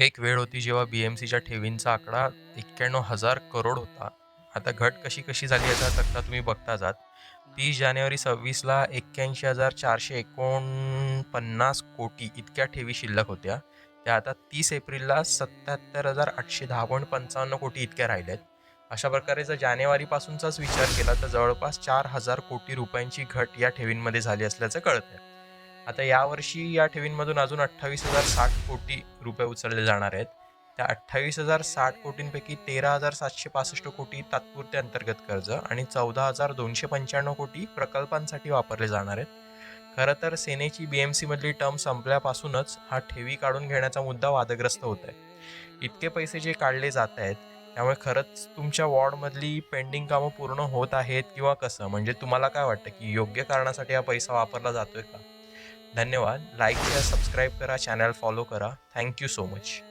एक वेळ होती जेव्हा BMCच्या ठेवींचा आकडा 91,000 करोड होता. आता घट कशी कशी झाली याचा तक्ता तुम्ही बघताच आहात. 30 जानेवारी 26ला 81,449 कोटी इतक्या ठेवी शिल्लक होत्या. त्या आता 30 एप्रिलला 77,810.55 कोटी इतक्या राहिल्यात. अशा प्रकारे जर जानेवारीपासूनचाच विचार केला तर जवळपास 4,000 कोटी रुपयांची घट या ठेवींमध्ये झाली असल्याचं कळतंय. आता यावर्षी या ठेवींमधून अजून 28,060 कोटी रुपये उचलले जाणार आहेत. त्या 28,060 कोटींपैकी 13,765 कोटी तात्पुरते अंतर्गत कर्ज आणि 14,295 कोटी प्रकल्पांसाठी वापरले जाणार आहेत. खरं तर सेनेची BMC मधली टर्म संपल्यापासूनच हा ठेवी काढून घेण्याचा मुद्दा वादग्रस्त होत आहे. इतके पैसे जे काढले जात आहेत त्यामुळे खरंच तुमच्या वॉर्डमधली पेंडिंग कामं पूर्ण होत आहेत किंवा कसं? म्हणजे तुम्हाला काय वाटतं की योग्य कारणासाठी हा पैसा वापरला जातोय का? धन्यवाद. लाईक करा, सबस्क्राईब करा, चॅनल फॉलो करा. Thank you so much.